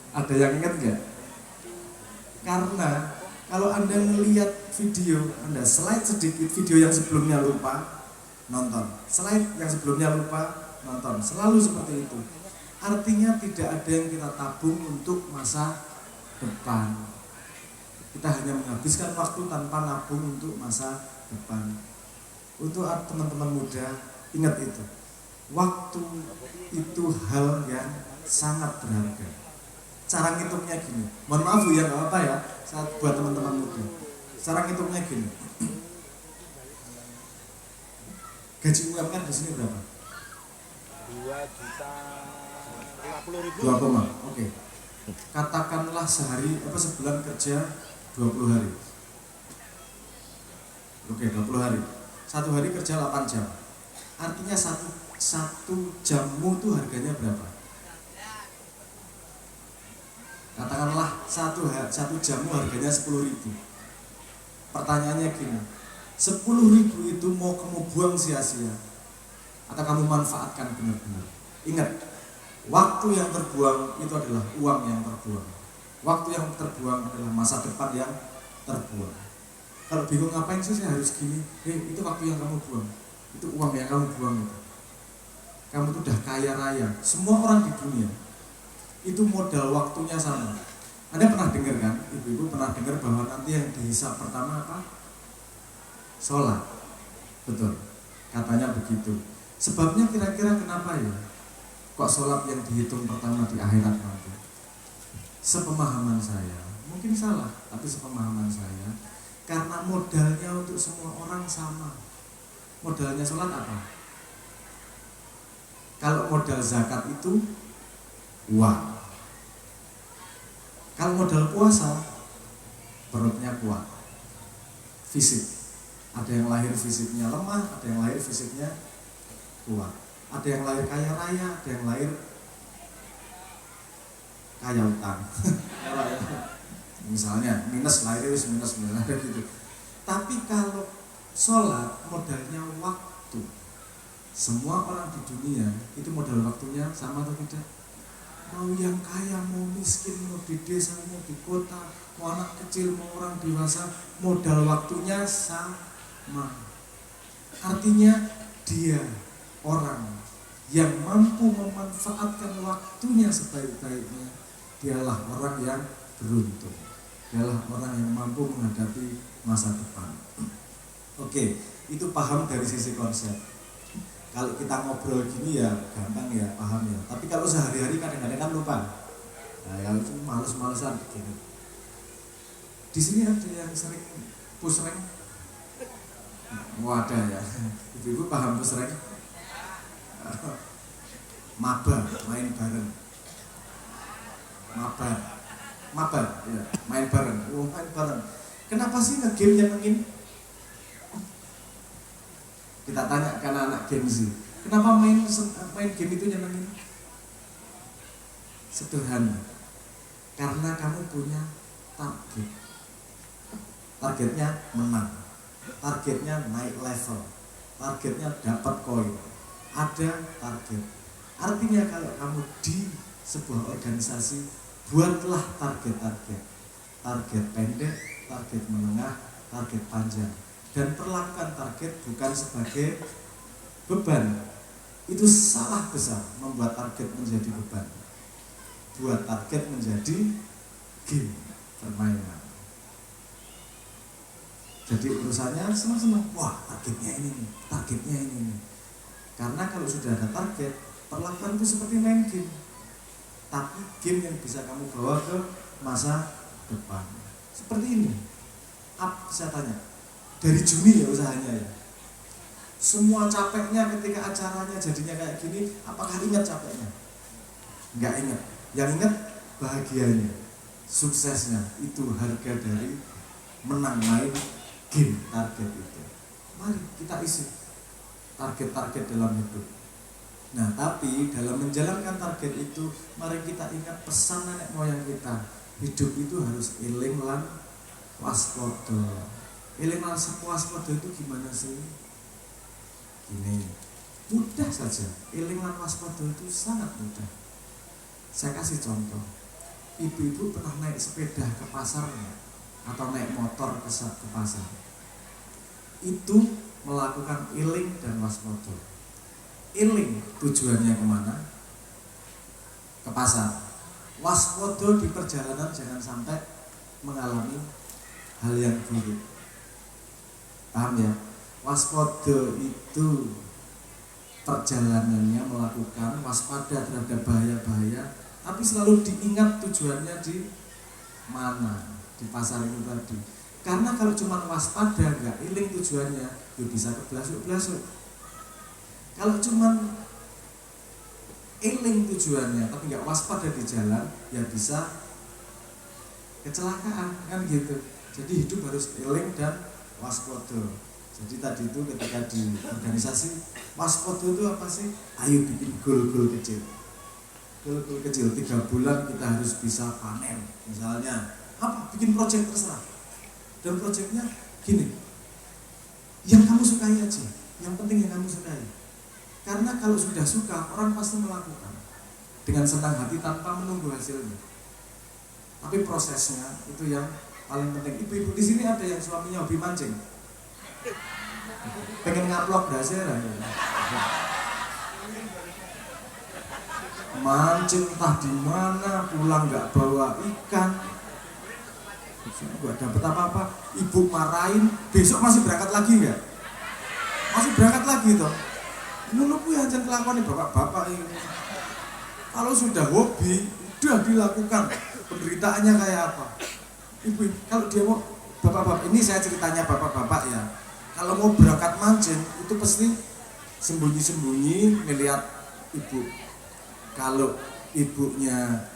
Ada yang ingat nggak? Karena kalau Anda melihat video, Anda slide sedikit video yang sebelumnya lupa, nonton. Slide yang sebelumnya lupa, nonton. Selalu seperti itu. Artinya tidak ada yang kita tabung untuk masa depan. Kita hanya menghabiskan waktu tanpa nabung untuk masa depan. Untuk teman-teman muda, ingat itu. Waktu itu hal yang sangat berharga. Cara ngitungnya gini. Mohon maaf Bu ya, nggak apa ya. Saat buat teman-teman muda. Cara ngitungnya gini. Gaji UMR di sini berapa? 2.050.000. 2 koma. Oke. Katakanlah sehari sebulan kerja 20 hari. Oke, 20 hari. Satu hari kerja 8 jam. Artinya satu jammu itu harganya berapa? Katakanlah satu jamu harganya 10.000. Pertanyaannya gini, 10.000 itu mau kamu buang sia-sia atau kamu manfaatkan benar-benar? Ingat, waktu yang terbuang itu adalah uang yang terbuang. Waktu yang terbuang adalah masa depan yang terbuang. Kalau bingung ngapain sih saya harus gini? Itu waktu yang kamu buang. Itu uang yang kamu buang itu. Kamu tuh udah kaya raya. Semua orang di dunia itu modal waktunya sama. Anda pernah dengar kan? Ibu-ibu pernah dengar bahwa nanti yang dihisap pertama apa? Sholat. Betul. Katanya begitu. Sebabnya kira-kira kenapa ya? Kok sholat yang dihitung pertama di akhirat nanti? Sepemahaman saya, mungkin salah, tapi sepemahaman saya, karena modalnya untuk semua orang sama. Modalnya sholat apa? Kalau modal zakat itu uang. Kalau modal puasa, perutnya kuat, fisik. Ada yang lahir fisiknya lemah, ada yang lahir fisiknya kuat. Ada yang lahir kaya raya, ada yang lahir kaya utang. Misalnya minus, lahir minus ada gitu. Tapi kalau sholat modalnya waktu. Semua orang di dunia itu modal waktunya sama atau tidak? Mau yang kaya, mau miskin, mau di desa, mau di kota, mau anak kecil, mau orang dewasa, modal waktunya sama. Artinya dia orang yang mampu memanfaatkan waktunya sebaik-baiknya, dialah orang yang beruntung. Dialah orang yang mampu menghadapi masa depan. Oke, itu paham dari sisi konsep. Kalau kita ngobrol gini ya gampang ya, paham ya. Tapi kalau sehari-hari kadang-kadang kan lupa. Nah, yang itu males-malesan gitu. Di sini ada yang sering push rank. Ada ya. Ibu-ibu paham push rank? Mabar, main bareng. Mabar, ya, main bareng. Main bareng. Kenapa sih nge-game nyenengin? Kita tanya ke anak Gen Z, kenapa main game itu nyenengin? Sederhana, karena kamu punya target. Targetnya menang, targetnya naik level, targetnya dapat koin. Ada target. Artinya kalau kamu di sebuah organisasi, buatlah target-target. Target pendek, target menengah, target panjang. Dan perlakukan target bukan sebagai beban. Itu salah besar membuat target menjadi beban. Buat target menjadi game, permainan. Jadi urusannya senang-senang. Wah, targetnya ini nih, targetnya ini nih. Karena kalau sudah ada target, perlakuan itu seperti main game. Tapi game yang bisa kamu bawa ke masa depan. Seperti ini. Saya tanya, dari Juni ya usahanya ya. Semua capeknya ketika acaranya jadinya kayak gini, apakah ingat capeknya? Enggak ingat. Yang ingat bahagianya, suksesnya. Itu harga dari menang main game target itu. Mari kita isi target-target dalam hidup. Nah, tapi dalam menjalankan target itu, mari kita ingat pesan nenek moyang kita. Hidup itu harus eling lan waspada. Eling lan waspada itu gimana sih? Gini, mudah saja. Eling lan waspada itu sangat mudah. Saya kasih contoh. ibu-ibu pernah naik sepeda ke pasar nggak? Atau naik motor ke pasar? Itu melakukan iling dan waspada. Iling tujuannya kemana? Ke pasar. Waspada di perjalanan jangan sampai mengalami hal yang buruk. Paham ya? Waspada itu perjalanannya melakukan waspada terhadap bahaya-bahaya, tapi selalu diingat tujuannya di mana, di pasar itu tadi. Karena kalau cuma waspada nggak iling tujuannya, ya bisa keblasuk-blasuk. Kalau cuma iling tujuannya tapi nggak waspada di jalan, ya bisa kecelakaan, kan gitu. Jadi hidup harus iling dan waspada. Jadi tadi itu ketika di organisasi, waspada itu apa sih? Ayo bikin goal-goal kecil. Goal-goal kecil 3 bulan kita harus bisa panen. Misalnya apa? Bikin proyek terserah. Dan proyeknya gini, yang kamu sukai aja, yang penting yang kamu sukai. Karena kalau sudah suka, orang pasti melakukan dengan senang hati tanpa menunggu hasilnya. Tapi prosesnya itu yang paling penting. Ibu-ibu di sini ada yang suaminya hobi mancing, pengen ngaplok dasar ya. Mancing entah di mana, pulang nggak bawa ikan, nggak dapet apa-apa. Ibu marahin, besok masih berangkat lagi nggak? Masih berangkat lagi toh. Menurutku yang jangan kelakuan bapak-bapak ini. Kalau sudah hobi, udah dilakukan. Penderitaannya kayak apa? Ibu, kalau dia mau, bapak-bapak ini saya ceritanya bapak-bapak ya. Kalau mau berangkat mancing itu pasti sembunyi-sembunyi melihat ibu. Kalau ibunya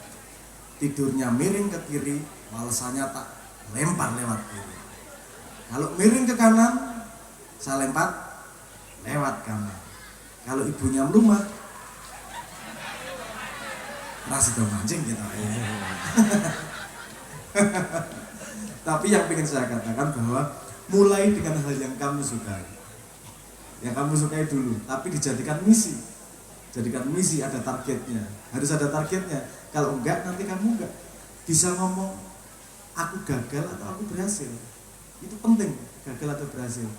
tidurnya miring ke kiri, walesannya tak lempar lewat kiri. Kalau miring ke kanan, saya lempar lewat kanan. Kalau ibunya melumah, ras itu mancing gitu. Tapi yang ingin saya katakan bahwa mulai dengan hal yang kamu sukai. Yang kamu sukai dulu, tapi dijadikan misi. Jadikan misi, ada targetnya. Harus ada targetnya. Kalau enggak, nanti kamu enggak bisa ngomong aku gagal atau aku berhasil. Itu penting, gagal atau berhasil.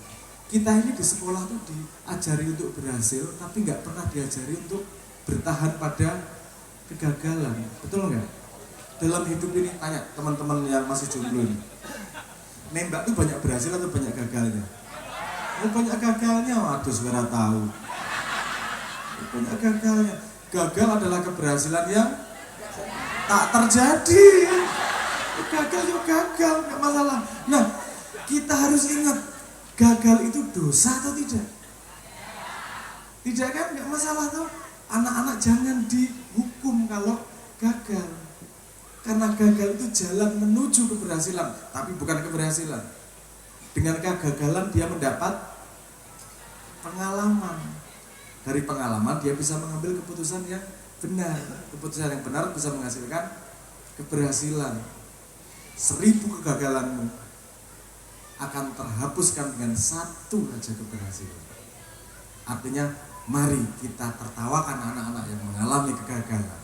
Kita ini di sekolah tuh diajari untuk berhasil, tapi nggak pernah diajari untuk bertahan pada kegagalan. Betul nggak? Dalam hidup ini tanya teman-teman yang masih jomblo ini, nembak tuh banyak berhasil atau banyak gagalnya? Oh, banyak gagalnya. Waduh, suara tahu. Banyak gagalnya. Gagal adalah keberhasilan yang tak terjadi. Gagal yuk gagal, nggak masalah. Nah, kita harus ingat, gagal itu dosa atau tidak? Tidak kan, nggak masalah tuh. Anak-anak jangan dihukum kalau gagal. Karena gagal itu jalan menuju keberhasilan, tapi bukan keberhasilan. Dengan kegagalan dia mendapat pengalaman. Dari pengalaman dia bisa mengambil keputusan yang benar. Keputusan yang benar bisa menghasilkan keberhasilan. 1000 kegagalanmu akan terhapuskan dengan 1 aja keberhasilan. Artinya mari kita tertawakan anak-anak yang mengalami kegagalan.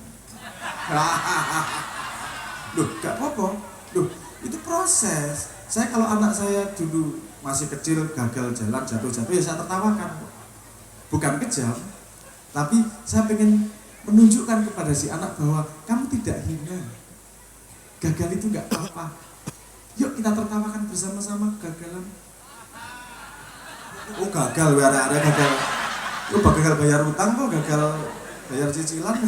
Loh, gak apa-apa. Loh, itu proses. Saya kalau anak saya dulu masih kecil gagal jalan, jatuh-jatuh, ya saya tertawakan. Bukan kejam, tapi saya pengen menunjukkan kepada si anak bahwa kamu tidak hina. Gagal itu gak apa-apa. Yuk kita tertawakan bersama-sama kegagalan. Oh gagal, ada gagal. Oh gagal bayar utang kok, gagal bayar cicilan.